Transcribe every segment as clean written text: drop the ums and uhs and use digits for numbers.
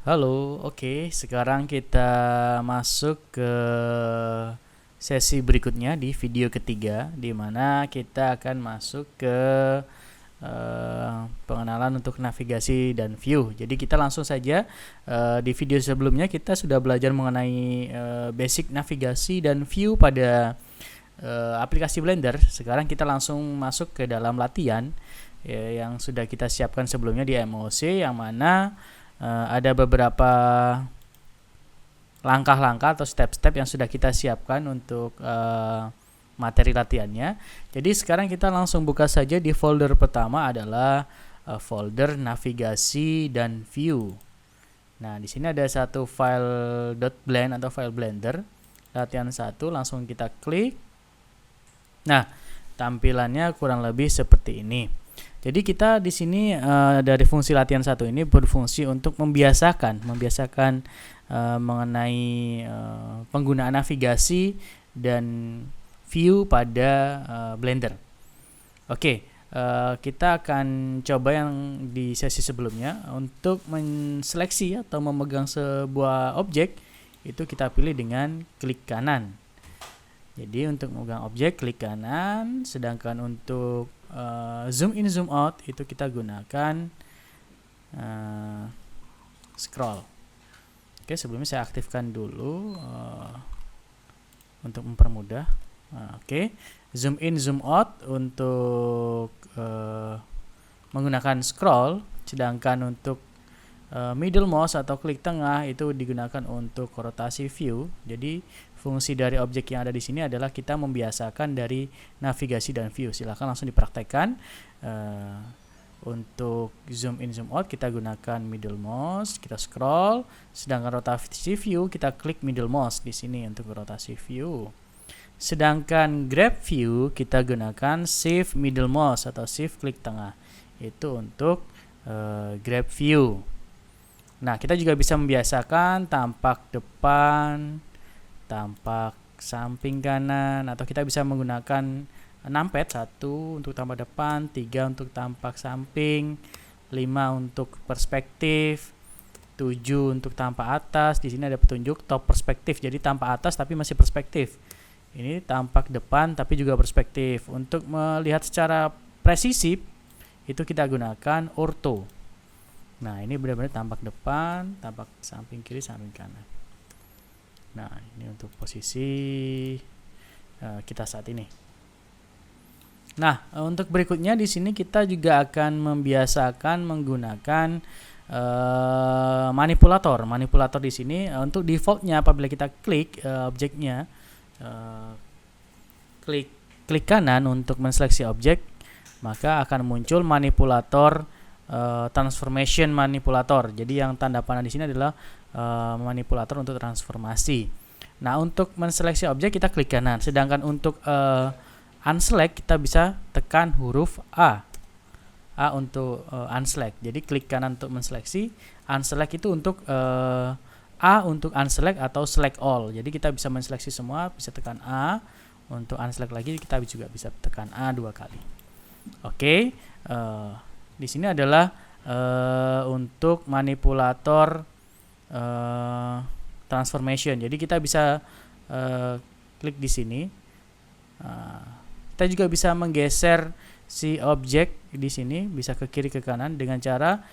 Halo, oke. Sekarang kita masuk ke sesi berikutnya di video ketiga, di mana kita akan masuk ke pengenalan untuk navigasi dan view. Jadi kita langsung saja, di video sebelumnya kita sudah belajar mengenai basic navigasi dan view pada aplikasi Blender. Sekarang kita langsung masuk ke dalam latihan yang sudah kita siapkan sebelumnya di MOC, yang mana ada beberapa langkah-langkah atau step-step yang sudah kita siapkan untuk materi latihannya. Jadi sekarang kita langsung buka saja di folder pertama adalah folder navigasi dan view. Nah, di sini ada satu file .blend atau file Blender latihan 1, langsung kita klik. Nah, tampilannya kurang lebih seperti ini. Jadi kita di sini dari fungsi latihan 1 ini berfungsi untuk membiasakan mengenai penggunaan navigasi dan view pada Blender. Oke, kita akan coba yang di sesi sebelumnya. Untuk menseleksi atau memegang sebuah objek, itu kita pilih dengan klik kanan. Jadi untuk memegang objek klik kanan, sedangkan untuk zoom in zoom out itu kita gunakan scroll. Oke, sebelumnya saya aktifkan dulu untuk mempermudah. Oke, zoom in zoom out untuk menggunakan scroll, sedangkan untuk middle mouse atau klik tengah itu digunakan untuk rotasi view. Jadi fungsi dari objek yang ada di sini adalah kita membiasakan dari navigasi dan view. Silahkan langsung dipraktekkan. Untuk zoom in zoom out kita gunakan middle mouse, kita scroll. Sedangkan rotasi view kita klik middle mouse di sini untuk rotasi view. Sedangkan grab view kita gunakan shift middle mouse atau shift klik tengah. Itu untuk grab view. Nah, kita juga bisa membiasakan tampak depan, tampak samping kanan, atau kita bisa menggunakan numpad 1 untuk tampak depan, 3 untuk tampak samping, 5 untuk perspektif, 7 untuk tampak atas. Di sini ada petunjuk top perspektif, jadi tampak atas tapi masih perspektif. Ini tampak depan tapi juga perspektif. Untuk melihat secara presisi itu kita gunakan ortho. Nah, ini benar-benar tampak depan, tampak samping kiri, samping kanan. Nah, ini untuk posisi kita saat ini. Nah, untuk berikutnya di sini kita juga akan membiasakan menggunakan manipulator. Manipulator di sini untuk defaultnya apabila kita klik objeknya, klik kanan untuk menseleksi objek, maka akan muncul manipulator transformation manipulator. Jadi yang tanda panah di sini adalah manipulator untuk transformasi. Nah, untuk menseleksi objek kita klik kanan. Sedangkan untuk unselect kita bisa tekan huruf A. A untuk unselect. Jadi klik kanan untuk menseleksi, unselect itu untuk A untuk unselect atau select all. Jadi kita bisa menseleksi semua, bisa tekan A. Untuk unselect lagi kita juga bisa tekan A 2 kali. Oke. Di sini adalah untuk manipulator transformation. Jadi kita bisa klik di sini. Kita juga bisa menggeser si objek di sini, bisa ke kiri ke kanan dengan cara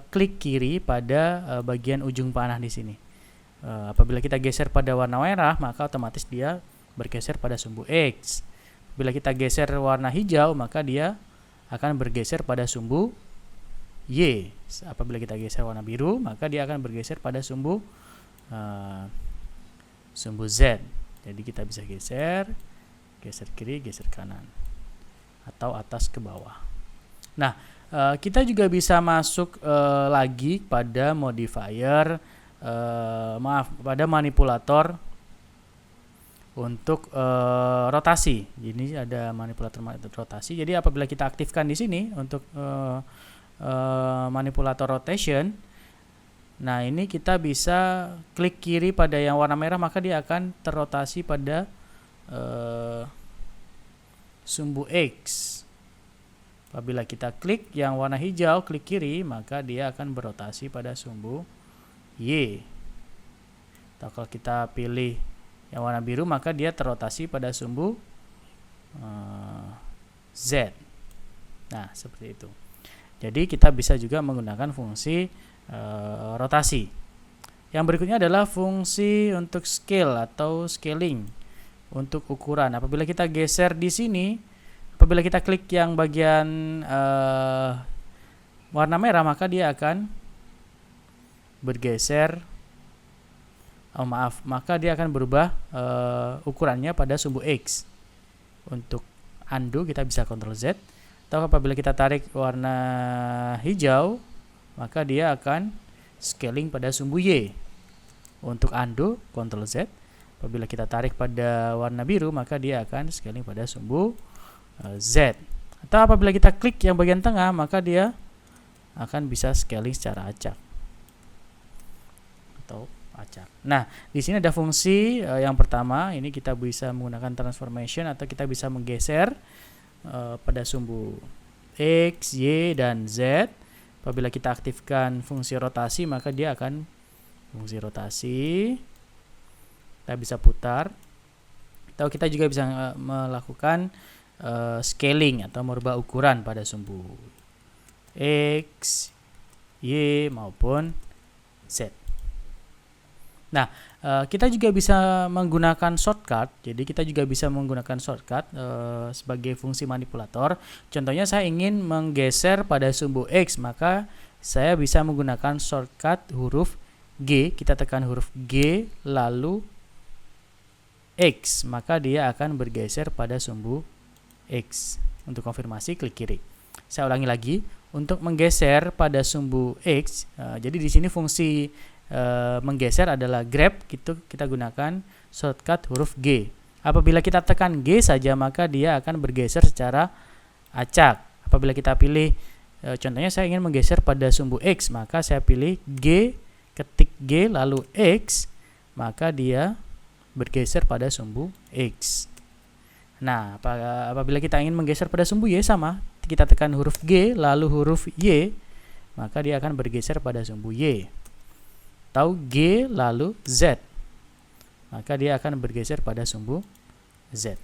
klik kiri pada bagian ujung panah di sini. Apabila kita geser pada warna merah, maka otomatis dia bergeser pada sumbu X. Bila kita geser warna hijau, maka dia akan bergeser pada sumbu Y. Apabila kita geser warna biru, maka dia akan bergeser pada sumbu Z. Jadi kita bisa geser kiri, geser kanan, atau atas ke bawah. Nah, kita juga bisa masuk lagi pada modifier, pada manipulator untuk rotasi. Ini ada manipulator rotasi. Jadi apabila kita aktifkan di sini untuk manipulator rotation, nah ini kita bisa klik kiri pada yang warna merah, maka dia akan terrotasi pada sumbu X. Apabila kita klik yang warna hijau, klik kiri, maka dia akan berotasi pada sumbu Y. Atau kalau kita pilih yang warna biru, maka dia terrotasi pada sumbu Z. Nah, seperti itu. Jadi kita bisa juga menggunakan fungsi rotasi. Yang berikutnya adalah fungsi untuk scale atau scaling untuk ukuran. Apabila kita geser di sini, apabila kita klik yang bagian warna merah, maka dia akan bergeser. Maka dia akan berubah ukurannya pada sumbu X. Untuk undo kita bisa Ctrl Z. Atau apabila kita tarik warna hijau, maka dia akan scaling pada sumbu Y. Untuk undo, Ctrl Z. Apabila kita tarik pada warna biru, maka dia akan scaling pada sumbu Z. Atau apabila kita klik yang bagian tengah, maka dia akan bisa scaling secara acak. Atau acak. Nah, di sini ada fungsi yang pertama, ini kita bisa menggunakan transformation atau kita bisa menggeser pada sumbu X, Y, dan Z. Apabila kita aktifkan fungsi rotasi, maka dia akan fungsi rotasi. Kita bisa putar. Atau kita juga bisa melakukan scaling atau merubah ukuran pada sumbu X, Y, maupun Z. Nah, kita juga bisa menggunakan shortcut. Jadi kita juga bisa menggunakan shortcut sebagai fungsi manipulator. Contohnya saya ingin menggeser pada sumbu X, maka saya bisa menggunakan shortcut huruf G. Kita tekan huruf G lalu X, maka dia akan bergeser pada sumbu X. Untuk konfirmasi klik kiri. Saya ulangi lagi, untuk menggeser pada sumbu X. Jadi di sini fungsi menggeser adalah grab, gitu kita gunakan shortcut huruf G. Apabila kita tekan G saja, maka dia akan bergeser secara acak. Apabila kita pilih contohnya saya ingin menggeser pada sumbu X, maka saya pilih G, ketik G lalu X, maka dia bergeser pada sumbu X. Nah, apabila kita ingin menggeser pada sumbu Y, sama, kita tekan huruf G lalu huruf Y, maka dia akan bergeser pada sumbu Y. Atau G lalu Z, maka dia akan bergeser pada sumbu Z.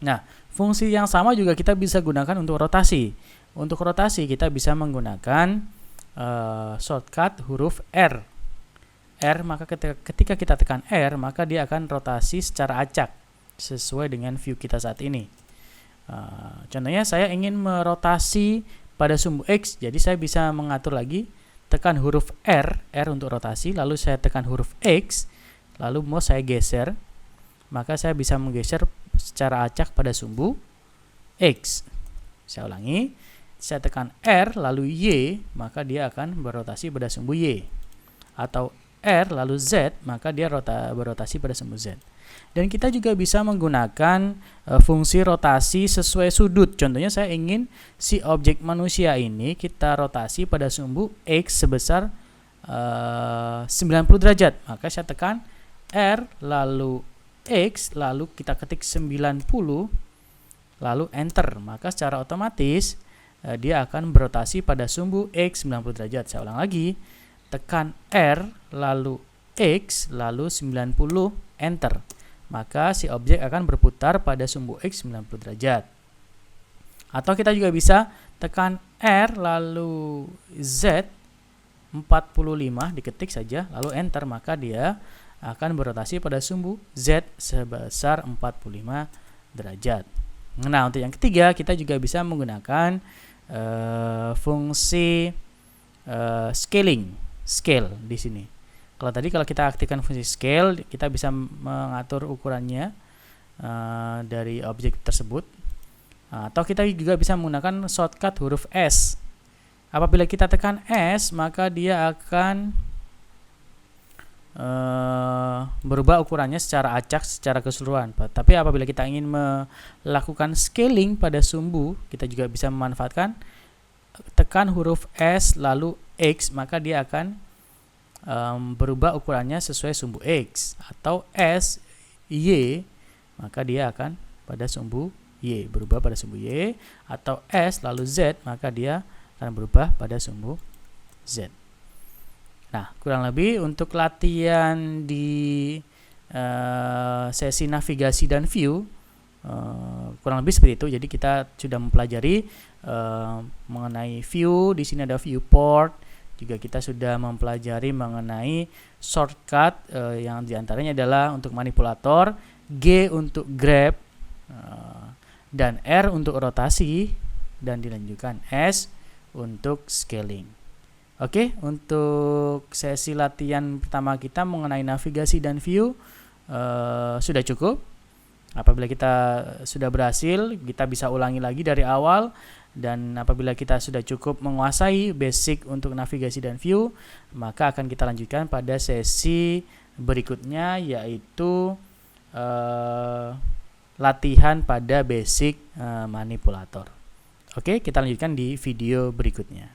Nah, fungsi yang sama juga kita bisa gunakan untuk rotasi. Untuk rotasi kita bisa menggunakan shortcut huruf R. R, maka ketika kita tekan R, maka dia akan rotasi secara acak sesuai dengan view kita saat ini. Contohnya saya ingin merotasi pada sumbu X, jadi saya bisa mengatur lagi, tekan huruf R untuk rotasi, lalu saya tekan huruf X, lalu mau saya geser, maka saya bisa menggeser secara acak pada sumbu X. Saya ulangi, saya tekan R lalu Y, maka dia akan berotasi pada sumbu Y. Atau R lalu Z, maka dia berotasi pada sumbu Z. Dan kita juga bisa menggunakan fungsi rotasi sesuai sudut. Contohnya saya ingin si objek manusia ini kita rotasi pada sumbu X sebesar 90 derajat. Maka saya tekan R lalu X, lalu kita ketik 90, lalu enter. Maka secara otomatis dia akan berotasi pada sumbu X 90 derajat. Saya ulang lagi, tekan R lalu X lalu 90, enter. Maka si objek akan berputar pada sumbu X 90 derajat. Atau kita juga bisa tekan R lalu Z 45, diketik saja lalu enter, maka dia akan berotasi pada sumbu Z sebesar 45 derajat. Nah, untuk yang ketiga kita juga bisa menggunakan fungsi scale di sini. Kalau kita aktifkan fungsi scale, kita bisa mengatur ukurannya dari objek tersebut. Atau kita juga bisa menggunakan shortcut huruf S. Apabila kita tekan S, maka dia akan berubah ukurannya secara acak, secara keseluruhan. Tapi apabila kita ingin melakukan scaling pada sumbu, kita juga bisa memanfaatkan tekan huruf S lalu X, maka dia akan berubah ukurannya sesuai sumbu X. Atau S, Y, maka dia akan pada sumbu Y, berubah pada sumbu Y. Atau S lalu Z, maka dia akan berubah pada sumbu Z. Nah, kurang lebih untuk latihan di sesi navigasi dan view kurang lebih seperti itu. Jadi kita sudah mempelajari mengenai view. Di sini ada viewport. Juga kita sudah mempelajari mengenai shortcut yang diantaranya adalah untuk manipulator, G untuk grab, dan R untuk rotasi, dan dilanjutkan S untuk scaling. Oke, untuk sesi latihan pertama kita mengenai navigasi dan view sudah cukup. Apabila kita sudah berhasil, kita bisa ulangi lagi dari awal. Dan apabila kita sudah cukup menguasai basic untuk navigasi dan view, maka akan kita lanjutkan pada sesi berikutnya, yaitu latihan pada basic manipulator. Oke, kita lanjutkan di video berikutnya.